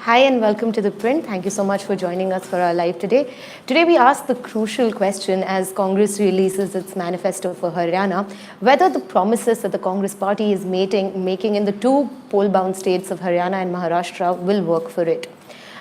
Hi and welcome to ThePrint. Thank you so much for joining us for our live today. Today we ask the crucial question as Congress releases its manifesto for Haryana, whether the promises that the Congress party is making in the two poll-bound states of Haryana and Maharashtra will work for it.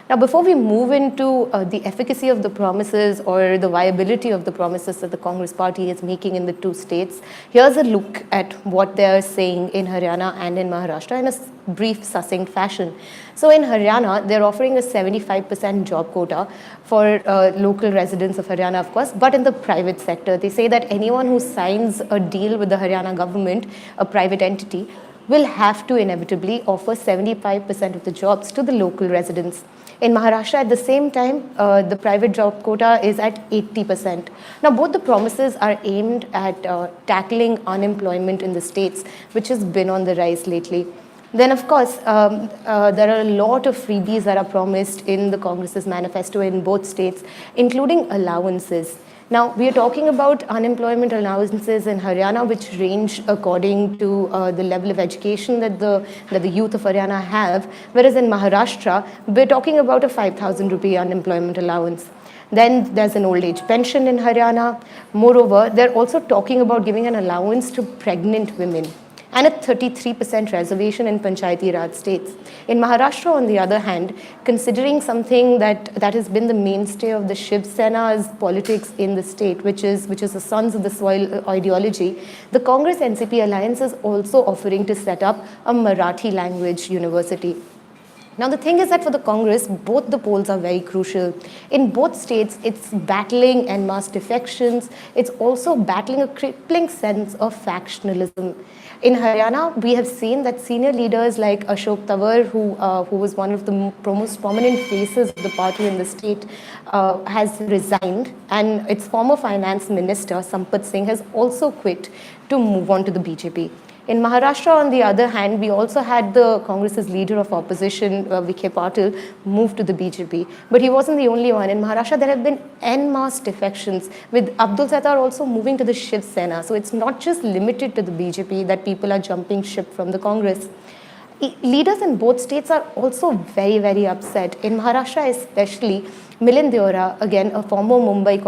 Now, before we move into the efficacy of the promises or the viability of the promises that the Congress party is making in the two states, here's a look at what they are saying in Haryana and in Maharashtra in a brief, succinct fashion. So in Haryana, they're offering a 75% job quota for local residents of Haryana, of course, but in the private sector. They say that anyone who signs a deal with the Haryana government, a private entity, will have to inevitably offer 75% of the jobs to the local residents. In Maharashtra, at the same time, the private job quota is at 80%. Now, both the promises are aimed at tackling unemployment in the states, which has been on the rise lately. Then, of course, there are a lot of freebies that are promised in the Congress's manifesto in both states, including allowances. Now, we are talking about unemployment allowances in Haryana, which range according to the level of education that the youth of Haryana have, whereas in Maharashtra, we're talking about a 5,000 rupee unemployment allowance. Then there's an old age pension in Haryana. Moreover, they're also talking about giving an allowance to pregnant women and a 33% reservation in Panchayati Raj states. In Maharashtra, on the other hand, considering something that has been the mainstay of the Shiv Sena's politics in the state, which is the Sons of the Soil ideology, the Congress-NCP alliance is also offering to set up a Marathi language university. Now, the thing is that for the Congress, both the polls are very crucial. In both states, it's battling en masse defections. It's also battling a crippling sense of factionalism. In Haryana, we have seen that senior leaders like Ashok Tawar, who was one of the most prominent faces of the party in the state, has resigned, and its former finance minister, Sampath Singh, has also quit to move on to the BJP. In Maharashtra, on the other hand, we also had the Congress's leader of opposition, Vikhe Patil, move to the BJP. But he wasn't the only one. In Maharashtra, there have been en masse defections, with Abdul Sattar also moving to the Shiv Sena. So it's not just limited to the BJP that people are jumping ship from the Congress. Leaders in both states are also very, very upset. In Maharashtra especially, Milind Deora, again a former Mumbai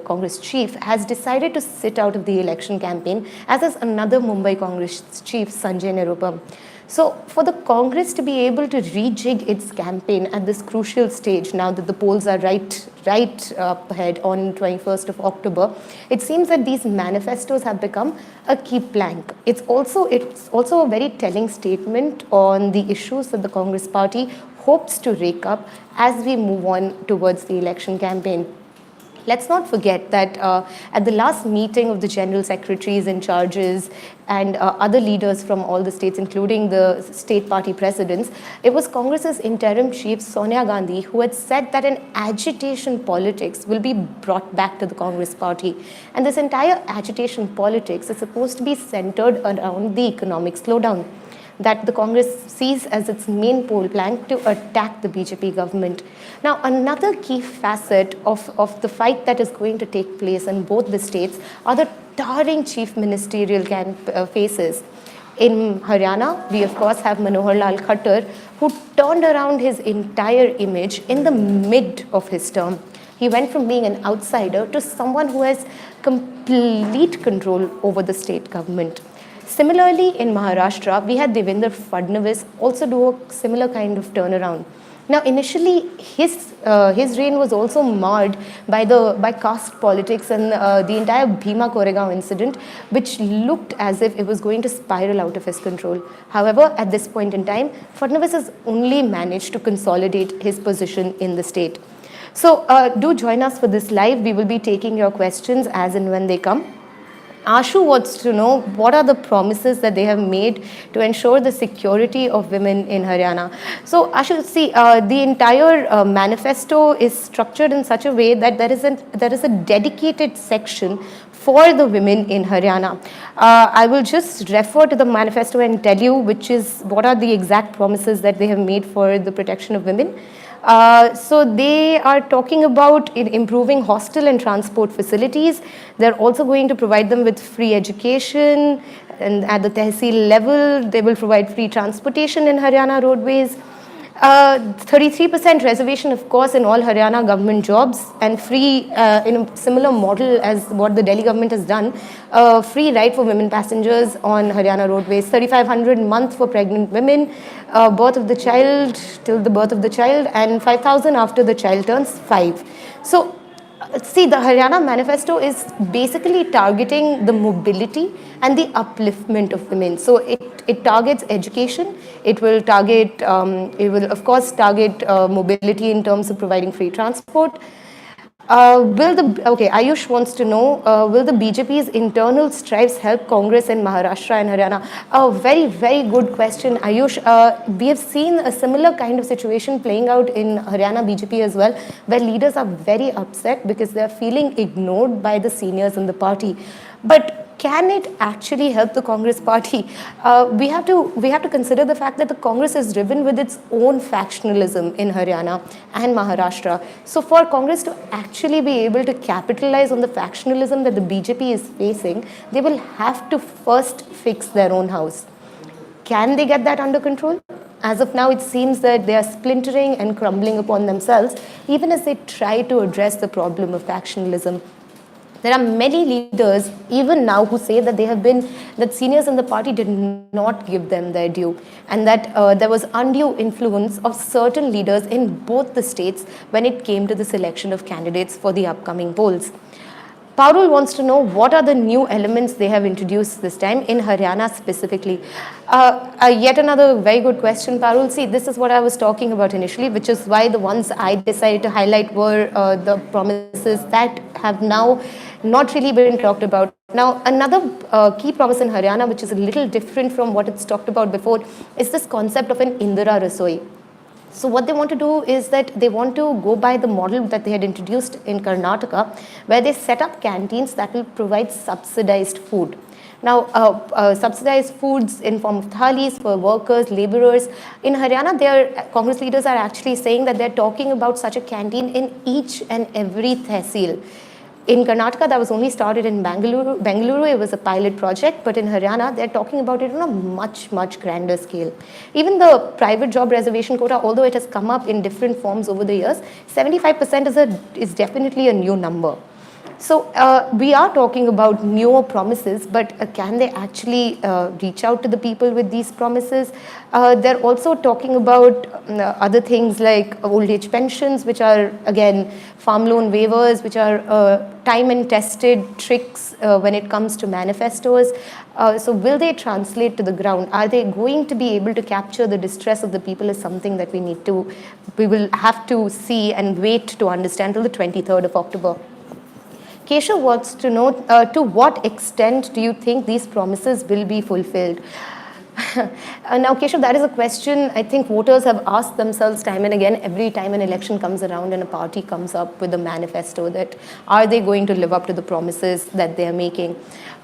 Congress chief, has decided to sit out of the election campaign, as is another Mumbai Congress chief, Sanjay Nirupam. So for the Congress to be able to rejig its campaign at this crucial stage, now that the polls are right up ahead on 21st of October, it seems that these manifestos have become a key plank. It's also a very telling statement on the issues that the Congress party hopes to rake up as we move on towards the election campaign. Let's not forget that at the last meeting of the general secretaries in charges and other leaders from all the states, including the state party presidents, it was Congress's interim chief, Sonia Gandhi, who had said that an agitation politics will be brought back to the Congress party. And this entire agitation politics is supposed to be centered around the economic slowdown that the Congress sees as its main poll plank to attack the BJP government. Now, another key facet of the fight that is going to take place in both the states are the towering chief ministerial faces. In Haryana, we of course have Manohar Lal Khattar, who turned around his entire image in the mid of his term. He went from being an outsider to someone who has complete control over the state government. Similarly, in Maharashtra, we had Devendra Fadnavis also do a similar kind of turnaround. Now, initially, his reign was also marred by caste politics and the entire Bhima Koregaon incident, which looked as if it was going to spiral out of his control. However, at this point in time, Fadnavis has only managed to consolidate his position in the state. So, do join us for this live. We will be taking your questions as and when they come. Ashu wants to know what are the promises that they have made to ensure the security of women in Haryana. So Ashu, see, the entire manifesto is structured in such a way that there is a dedicated section for the women in Haryana. I will just refer to the manifesto and tell you what are the exact promises that they have made for the protection of women. So they are talking about improving hostel and transport facilities. They're also going to provide them with free education, and at the tehsil level, they will provide free transportation in Haryana roadways. 33% reservation, of course, in all Haryana government jobs, and free, in a similar model as what the Delhi government has done, free ride for women passengers on Haryana roadways, 3,500 a month for pregnant women, birth of the child, till the birth of the child, and 5,000 after the child turns 5. So, see, the Haryana Manifesto is basically targeting the mobility and the upliftment of women. So it targets education, it will target, it will of course target mobility in terms of providing free transport. Okay, Ayush wants to know, will the BJP's internal strives help Congress in Maharashtra and Haryana? A very, very good question, Ayush. We have seen a similar kind of situation playing out in Haryana BJP as well, where leaders are very upset because they are feeling ignored by the seniors in the party. But can it actually help the Congress party? We have to consider the fact that the Congress is driven with its own factionalism in Haryana and Maharashtra. So for Congress to actually be able to capitalize on the factionalism that the BJP is facing, they will have to first fix their own house. Can they get that under control? As of now, it seems that they are splintering and crumbling upon themselves, even as they try to address the problem of factionalism. There are many leaders, even now, who say that that seniors in the party did not give them their due, and that there was undue influence of certain leaders in both the states when it came to the selection of candidates for the upcoming polls. Parul wants to know what are the new elements they have introduced this time in Haryana specifically. Yet another very good question, Parul. See, this is what I was talking about initially, which is why the ones I decided to highlight were the promises that have now not really been talked about. Now, another key promise in Haryana, which is a little different from what it's talked about before, is this concept of an Indira Rasoi. So what they want to do is that they want to go by the model that they had introduced in Karnataka, where they set up canteens that will provide subsidized food. Now, subsidized foods in form of thalis for workers, laborers. In Haryana, Congress leaders are actually saying that they're talking about such a canteen in each and every tehsil. In Karnataka, that was only started in Bengaluru, it was a pilot project, but in Haryana, they're talking about it on a much, much grander scale. Even the private job reservation quota, although it has come up in different forms over the years, 75% is definitely a new number. So we are talking about newer promises, but can they actually reach out to the people with these promises? They're also talking about other things like old age pensions, which are, again, farm loan waivers, which are time and tested tricks when it comes to manifestos. So will they translate to the ground? Are they going to be able to capture the distress of the people is something that we will have to see and wait to understand till the 23rd of October. Keshav wants to know, to what extent do you think these promises will be fulfilled? Now, Keshav, that is a question I think voters have asked themselves time and again every time an election comes around and a party comes up with a manifesto, that are they going to live up to the promises that they are making?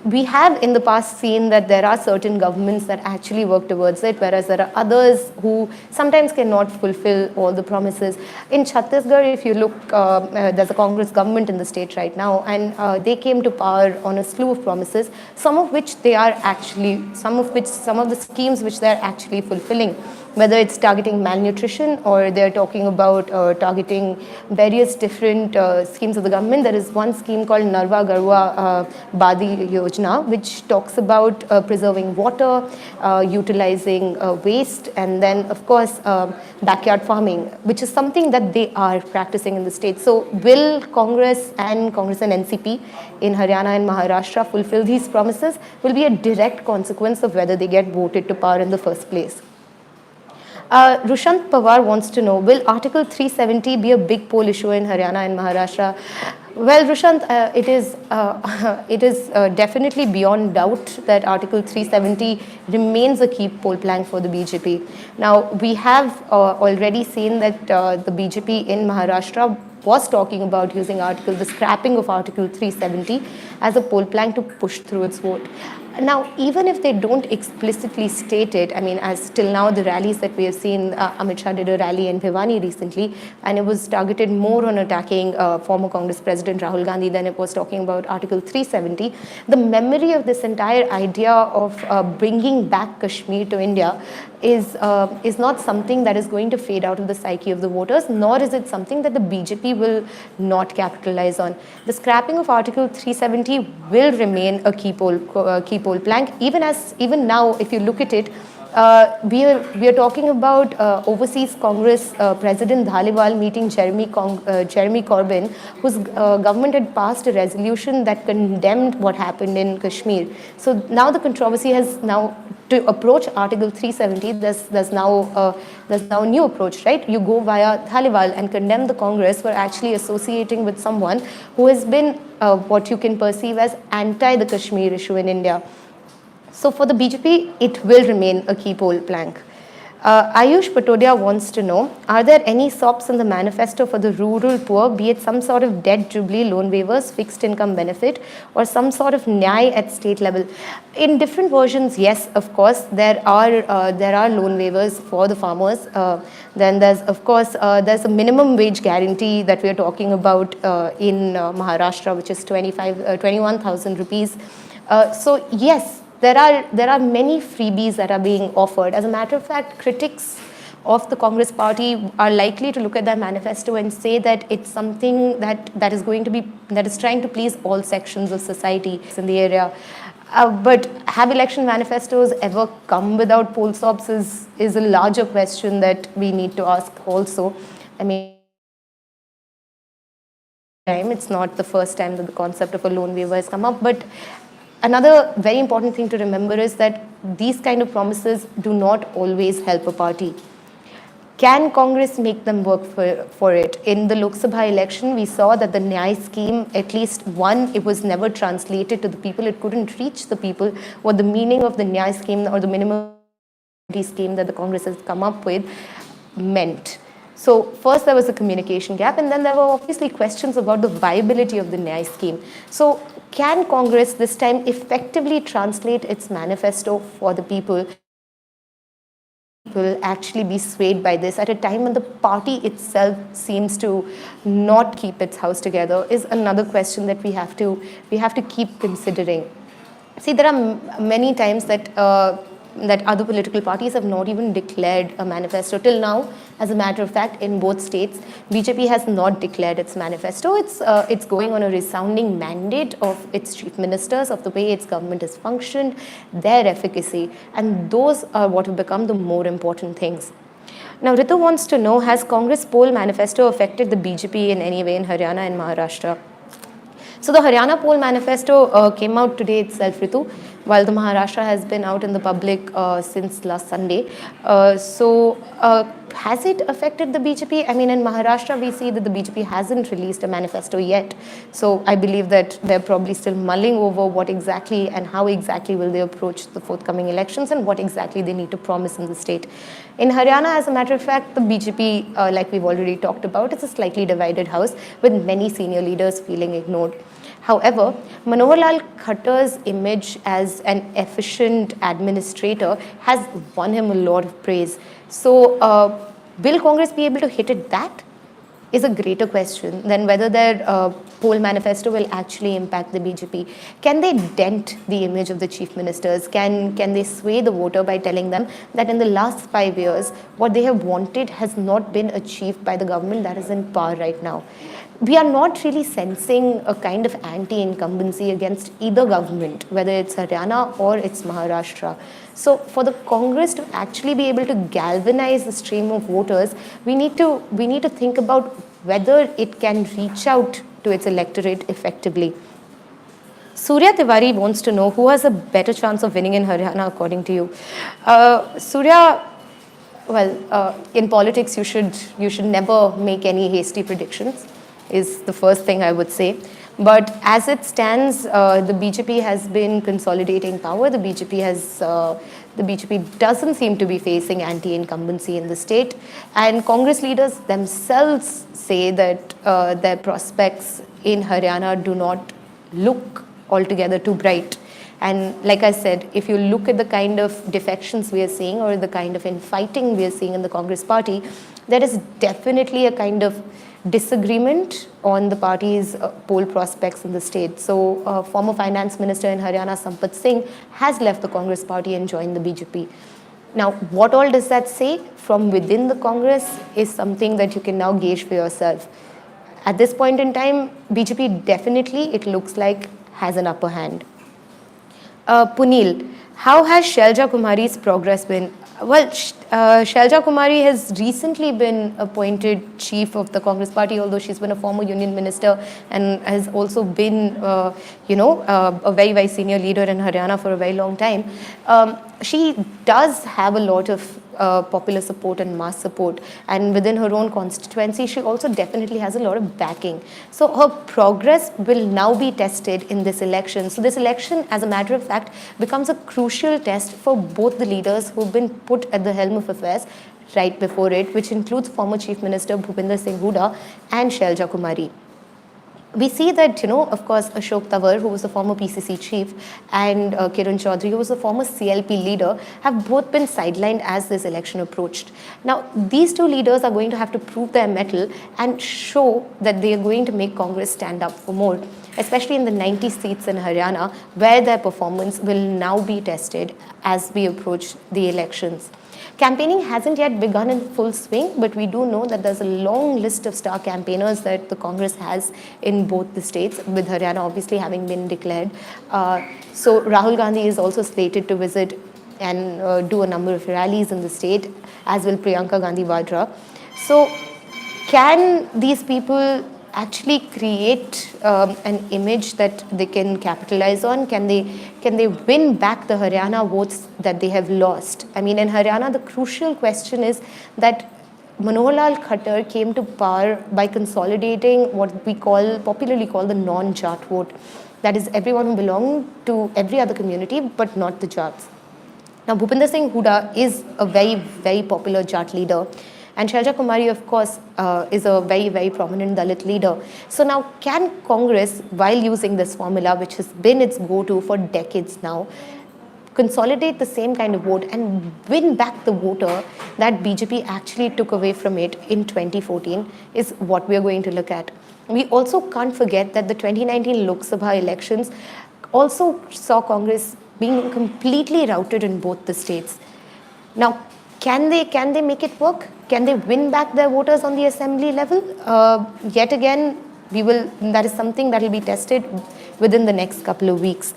We have in the past seen that there are certain governments that actually work towards it, whereas there are others who sometimes cannot fulfill all the promises. In Chhattisgarh, if you look, there's a Congress government in the state right now, and they came to power on a slew of promises, some of which some of the schemes which they're actually fulfilling, whether it's targeting malnutrition or they're talking about targeting various different schemes of the government. There is one scheme called Narwa Garwa Badi Yojana, which talks about preserving water, utilizing waste, and then, of course, backyard farming, which is something that they are practicing in the state. So will Congress and NCP in Haryana and Maharashtra fulfill these promises will be a direct consequence of whether they get voted to power in the first place. Rushant Pawar wants to know, will Article 370 be a big poll issue in Haryana and Maharashtra? Well, Rushant, it is definitely beyond doubt that Article 370 remains a key poll plank for the BJP. Now, we have already seen that the BJP in Maharashtra was talking about using the scrapping of Article 370 as a poll plank to push through its vote. Now, even if they don't explicitly state it, I mean, as till now, the rallies that we have seen, Amit Shah did a rally in Bhiwani recently, and it was targeted more on attacking former Congress President Rahul Gandhi than it was talking about Article 370. The memory of this entire idea of bringing back Kashmir to India is not something that is going to fade out of the psyche of the voters, nor is it something that the BJP will not capitalize on. The scrapping of Article 370 will remain a key poll plank. Even now, if you look at it, we are talking about overseas Congress President Dhaliwal meeting Jeremy Corbyn, whose government had passed a resolution that condemned what happened in Kashmir. So now the controversy has now to approach Article 370. There's now a new approach, right? You go via Dhaliwal and condemn the Congress for actually associating with someone who has been what you can perceive as anti the Kashmir issue in India. So for the BJP, it will remain a key poll plank. Ayush Patodia wants to know, are there any SOPs in the manifesto for the rural poor, be it some sort of debt jubilee, loan waivers, fixed income benefit, or some sort of nyay at state level? In different versions, yes, of course, there are loan waivers for the farmers. Then there's, of course, there's a minimum wage guarantee that we are talking about in Maharashtra, which is 21,000 rupees. So yes, there are many freebies that are being offered. As a matter of fact, critics of the Congress party are likely to look at that manifesto and say that it's something that is trying to please all sections of society in the area. But have election manifestos ever come without poll stops is a larger question that we need to ask also. I mean, it's not the first time that the concept of a loan waiver has come up, but another very important thing to remember is that these kind of promises do not always help a party. Can Congress make them work for it? In the Lok Sabha election, we saw that the Nyay scheme, at least one, it was never translated to the people. It couldn't reach the people what the meaning of the Nyay scheme or the minimum scheme that the Congress has come up with meant. So first there was a communication gap, and then there were obviously questions about the viability of the Nyay scheme. So can Congress this time effectively translate its manifesto for the people? Will actually be swayed by this at a time when the party itself seems to not keep its house together is another question that we have to keep considering. See, there are many times that other political parties have not even declared a manifesto till now. As a matter of fact, in both states, BJP has not declared its manifesto. It's going on a resounding mandate of its chief ministers, of the way its government has functioned, their efficacy, and those are what have become the more important things. Now, Ritu wants to know, has Congress poll manifesto affected the BJP in any way in Haryana and Maharashtra? So the Haryana poll manifesto came out today itself, Ritu, while the Maharashtra has been out in the public since last Sunday. Has it affected the BJP? I mean, in Maharashtra, we see that the BJP hasn't released a manifesto yet. So I believe that they're probably still mulling over what exactly and how exactly will they approach the forthcoming elections and what exactly they need to promise in the state. In Haryana, as a matter of fact, the BJP, like we've already talked about, it's a slightly divided house with many senior leaders feeling ignored. However, Manohar Lal Khattar's image as an efficient administrator has won him a lot of praise. So, will Congress be able to hit it? That is a greater question than whether their poll manifesto will actually impact the BJP. Can they dent the image of the chief ministers? Can they sway the voter by telling them that in the last 5 years, what they have wanted has not been achieved by the government that is in power right now? We are not really sensing a kind of anti-incumbency against either government, whether it's Haryana or it's Maharashtra. So for the Congress to actually be able to galvanize the stream of voters, we need to think about whether it can reach out to its electorate effectively. Surya Tiwari wants to know, who has a better chance of winning in Haryana according to you? Surya, well, in politics you should never make any hasty predictions, is the first thing I would say. But as it stands, the BJP has been consolidating power. The BJP doesn't seem to be facing anti-incumbency in the state, and Congress leaders themselves say that their prospects in Haryana do not look altogether too bright. And like I said, if you look at the kind of defections we are seeing or the kind of infighting we are seeing in the Congress party, there is definitely a kind of disagreement on the party's poll prospects in the state. So former finance minister in Haryana, Sampat Singh, has left the Congress party and joined the BJP. Now, what all does that say from within the Congress is something that you can now gauge for yourself. At this point in time, BJP definitely, it looks like, has an upper hand. Punil, how has Shailja Kumari's progress been? Well, Shailja Kumari has recently been appointed chief of the Congress party, although she's been a former union minister and has also been, a very, very senior leader in Haryana for a very long time. She does have a lot of popular support and mass support, and within her own constituency she also definitely has a lot of backing. So her progress will now be tested in this election. So this election, as a matter of fact, becomes a crucial test for both the leaders who've been put at the helm of affairs right before it, which includes former Chief Minister Bhupinder Singh Hooda and Shailja Kumari. We see that, of course, Ashok Tawar, who was the former PCC chief, and Kiran Chaudhary, who was the former CLP leader, have both been sidelined as this election approached. Now, these two leaders are going to have to prove their mettle and show that they are going to make Congress stand up for more, especially in the 90 seats in Haryana, where their performance will now be tested as we approach the elections. Campaigning hasn't yet begun in full swing, but we do know that there's a long list of star campaigners that the Congress has in both the states, with Haryana obviously having been declared. So Rahul Gandhi is also slated to visit and do a number of rallies in the state, as will Priyanka Gandhi Vadra. So can these people actually create an image that they can capitalize on? Can they win back the Haryana votes that they have lost? I mean, in Haryana, the crucial question is that Manohar Lal Khattar came to power by consolidating what we popularly call the non-Jat vote. That is everyone who belonged to every other community, but not the Jats. Now, Bhupinder Singh Hooda is a very, very popular Jat leader. And Shailja Kumari, of course, is a very, very prominent Dalit leader. So now, can Congress, while using this formula, which has been its go-to for decades now, consolidate the same kind of vote and win back the voter that BJP actually took away from it in 2014 is what we are going to look at. We also can't forget that the 2019 Lok Sabha elections also saw Congress being completely routed in both the states. Now, can they make it work? Can they win back their voters on the assembly level? Yet again, that is something that will be tested within the next couple of weeks.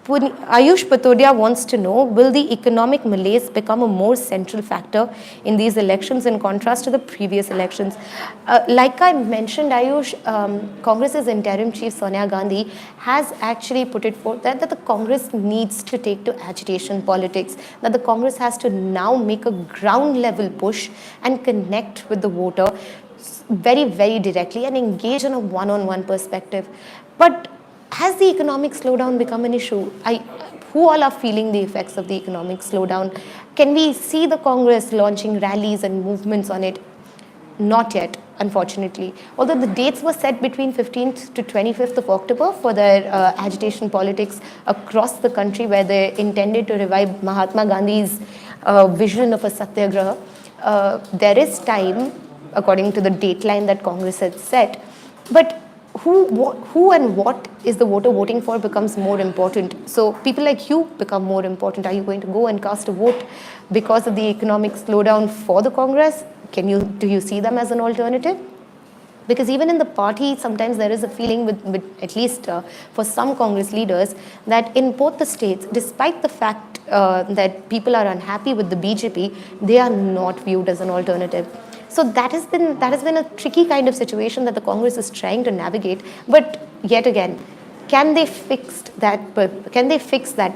Ayush Patodia wants to know, will the economic malaise become a more central factor in these elections in contrast to the previous elections? Like I mentioned, Ayush, Congress's interim chief Sonia Gandhi has actually put it forth that the Congress needs to take to agitation politics, that the Congress has to now make a ground level push and connect with the voter very, very directly and engage in a one-on-one perspective. But has the economic slowdown become an issue? Who all are feeling the effects of the economic slowdown? Can we see the Congress launching rallies and movements on it? Not yet, unfortunately. Although the dates were set between 15th to 25th of October for their agitation politics across the country, where they intended to revive Mahatma Gandhi's vision of a satyagraha. There is time, according to the dateline that Congress had set, but who and what is the voter voting for becomes more important. So people like you become more important. Are you going to go and cast a vote because of the economic slowdown for the Congress? Do you see them as an alternative? Because even in the party, sometimes there is a feeling with at least for some Congress leaders, that in both the states, despite the fact that people are unhappy with the BJP, they are not viewed as an alternative. So that has been a tricky kind of situation that the Congress is trying to navigate. But yet again, can they fix that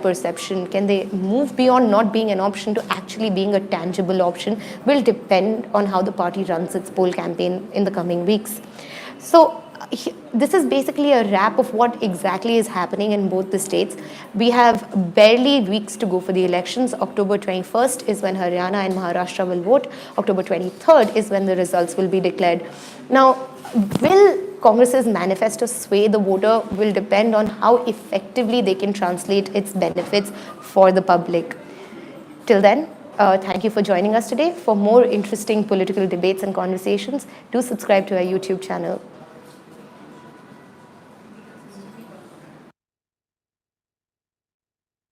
perception? Can they move beyond not being an option to actually being a tangible option? Will depend on how the party runs its poll campaign in the coming weeks. So this is basically a wrap of what exactly is happening in both the states. We have barely weeks to go for the elections. October 21st is when Haryana and Maharashtra will vote. October 23rd is when the results will be declared. Now, will Congress's manifesto sway the voter will depend on how effectively they can translate its benefits for the public. Till then, thank you for joining us today. For more interesting political debates and conversations, do subscribe to our YouTube channel.